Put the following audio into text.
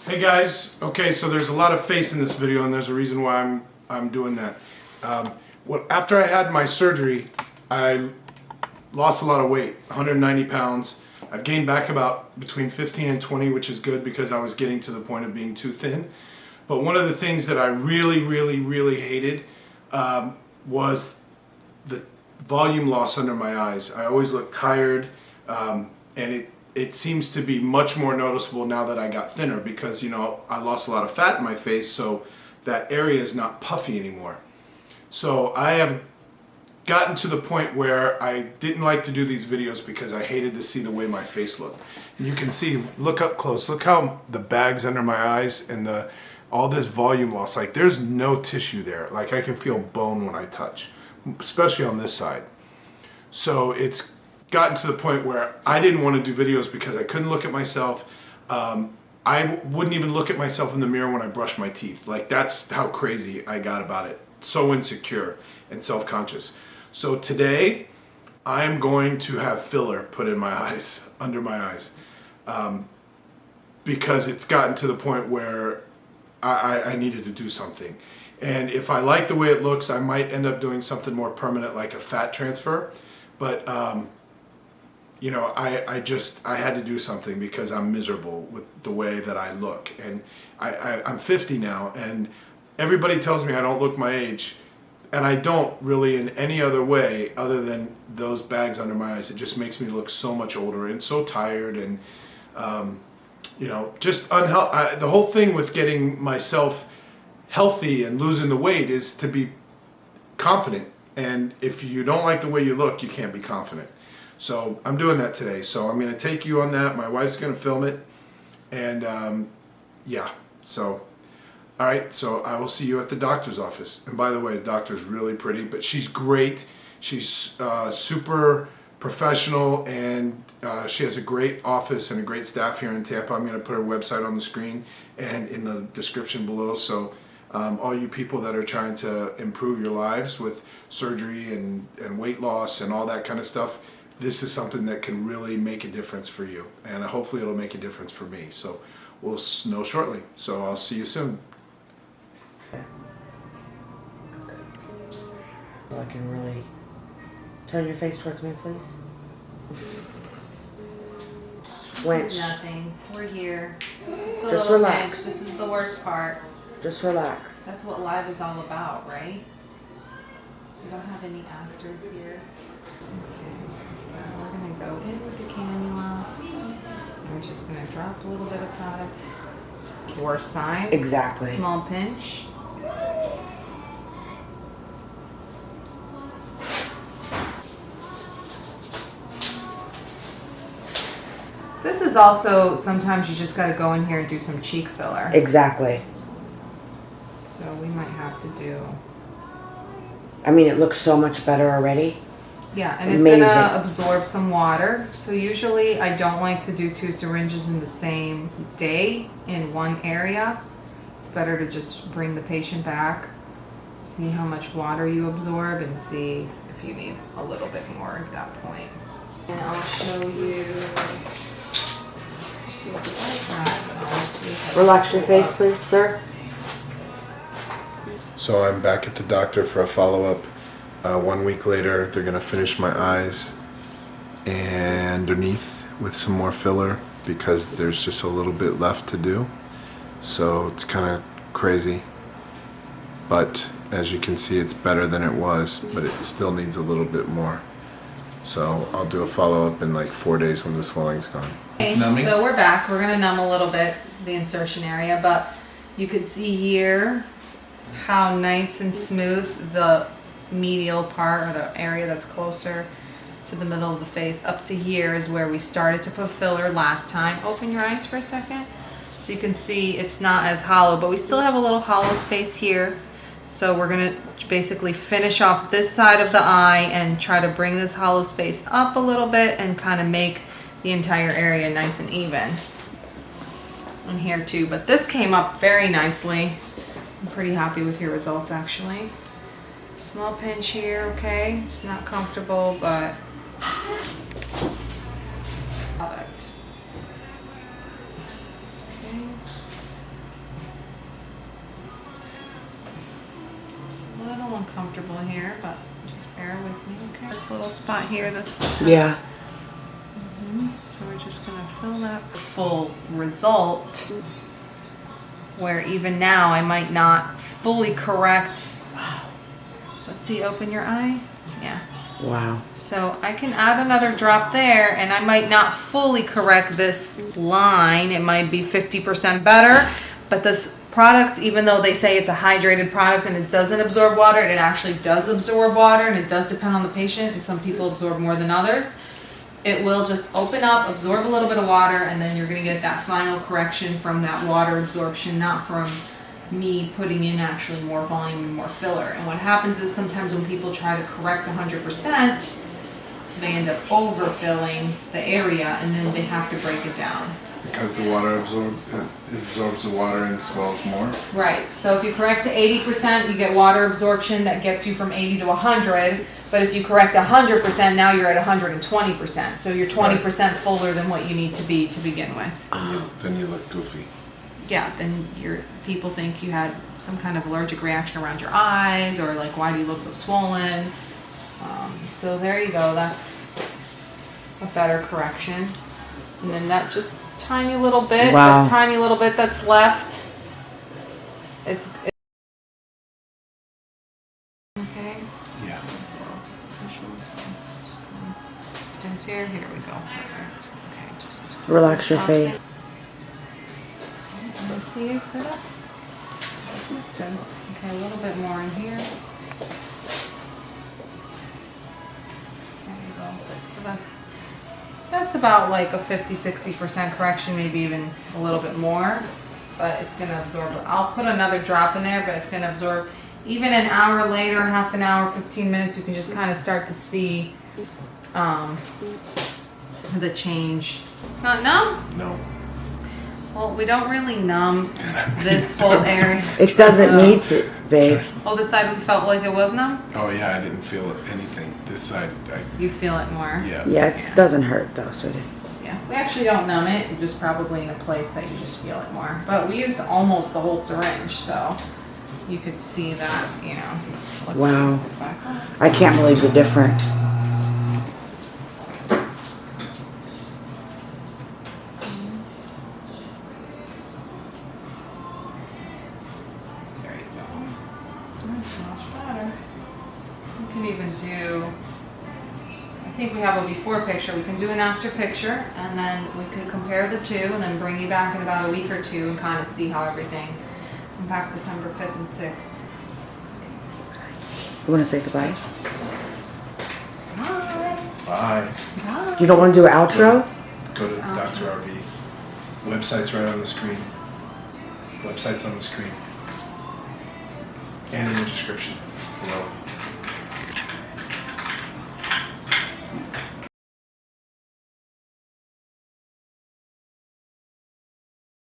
Hey guys, okay, so there's a lot of face in this video and there's a reason why I'm doing that. After I had my surgery, I lost a lot of weight, 190 pounds. I've gained back about between 15 and 20, which is good because I was getting to the point of being too thin. But one of the things that I really hated was the volume loss under my eyes. I always looked tired, and it seems to be much more noticeable now that I got thinner because, you know, I lost a lot of fat in my face, so that area is not puffy anymore. So I have gotten to the point where I didn't like to do these videos because I hated to see the way my face looked. You can see, look up close, look how the bags under my eyes and all this volume loss, like there's no tissue there. Like I can feel bone when I touch, especially on this side. So it's gotten to the point where I didn't want to do videos because I couldn't look at myself. I wouldn't even look at myself in the mirror when I brushed my teeth. Like that's how crazy I got about it. So insecure and self-conscious. So today I'm going to have filler put in my eyes, under my eyes, because it's gotten to the point where I needed to do something. And if I like the way it looks, I might end up doing something more permanent like a fat transfer. But you know, I had to do something because I'm miserable with the way that I look. And I'm 50 now, and everybody tells me I don't look my age, and I don't really in any other way other than those bags under my eyes. It just makes me look so much older and so tired, and you know, just unhealthy. The whole thing with getting myself healthy and losing the weight is to be confident. And if you don't like the way you look, you can't be confident. So I'm doing that today. So I'm going to take you on that. My wife's going to film it. And yeah, so, all right. So I will see you at the doctor's office. And by the way, the doctor's really pretty, but she's great. She's super professional, and she has a great office and a great staff here in Tampa. I'm going to put her website on the screen and in the description below. So all you people that are trying to improve your lives with surgery and weight loss and all that kind of stuff, this is something that can really make a difference for you, and hopefully it'll make a difference for me. So we'll know shortly. So I'll see you soon. So I can really turn your face towards me, please. This is nothing. We're here. Just a Just little relax. pinch. This is the worst part. Just relax. That's what live is all about, right? We don't have any actors here. Okay, so we're gonna go in with the cannula. And we're just gonna drop a little bit of product. It's the worst sign. Exactly. Small pinch. This is also, sometimes you just gotta go in here and do some cheek filler. Exactly. So we might have to do. I mean, it looks so much better already. Yeah, and it's Amazing. gonna absorb some water. So usually I don't like to do 2 syringes in the same day in one area. It's better to just bring the patient back, see how much water you absorb, and see if you need a little bit more at that point. And I'll show you. Relax your face, please, sir. So I'm back at the doctor for a follow-up. 1 week later, they're gonna finish my eyes and underneath with some more filler because there's just a little bit left to do. So it's kind of crazy, but as you can see, it's better than it was, but it still needs a little bit more. So I'll do a follow-up in like 4 days when the swelling's gone. Okay, so we're back. We're gonna numb a little bit the insertion area, but you could see here how nice and smooth the medial part, or the area that's closer to the middle of the face up to here is where we started to put filler last time. Open your eyes for a second so you can see it's not as hollow, but we still have a little hollow space here. So we're gonna basically finish off this side of the eye and try to bring this hollow space up a little bit and kind of make the entire area nice and even. And here too, but this came up very nicely. I'm pretty happy with your results actually. Small pinch here, okay? It's not comfortable, but product. Okay. comfortable here, but just bear with me, okay? This little spot here that Yeah. so we're just gonna fill that full result, where even now I might not fully correct. Let's see, open your eye. Yeah. Wow. So I can add another drop there, and I might not fully correct this line. It might be 50% better, but this product, even though they say it's a hydrated product and it doesn't absorb water, it actually does absorb water, and it does depend on the patient, and some people absorb more than others. It will just open up, absorb a little bit of water, and then you're gonna get that final correction from that water absorption, not from me putting in actually more volume and more filler. And what happens is sometimes when people try to correct 100%, they end up overfilling the area, and then they have to break it down. Because the water absorbs the water and swells more. Right. So if you correct to 80%, you get water absorption that gets you from 80 to 100. But if you correct 100%, now you're at 120%. So you're 20% fuller than what you need to be to begin with. Then you look goofy. Yeah, then people think you had some kind of allergic reaction around your eyes, or like, why do you look so swollen? So there you go. That's a better correction. And then that just tiny little bit, Wow. that tiny little bit that's left. It's okay. Yeah. As well as superficial, so just go distance here. Here we go. Perfect. Okay, just Relax your opposite. face. Let me see you sit up. That's good. Okay, a little bit more in here. There you go. So that's about like a 50-60% correction, maybe even a little bit more. But it's gonna absorb. I'll put another drop in there, but it's gonna absorb. Even an hour later, half an hour, 15 minutes, you can just kind of start to see the change. It's not numb? No. Well, we don't really numb this whole area. It doesn't need to, babe. Oh, this side we felt like it was numb? Oh yeah, I didn't feel anything. This side, You feel it more? yeah. Yeah, it doesn't hurt though, sweetie. Yeah. We actually don't numb it. You're just probably in a place that you just feel it more. But we used almost the whole syringe, so you could see that, you know. Let's Wow. see, sit back up. I can't believe the difference. There you go. That's much better. We can even do, I think we have a before picture. We can do an after picture, and then we could compare the two, and then bring you back in about a week or two and kind of see how everything. I'm back December 5th and 6th. You want to say goodbye? Bye. Bye. Bye. You don't want to do an outro? Go to Dr. Arviv. Website's right on the screen. Website's on the screen. And in the description below.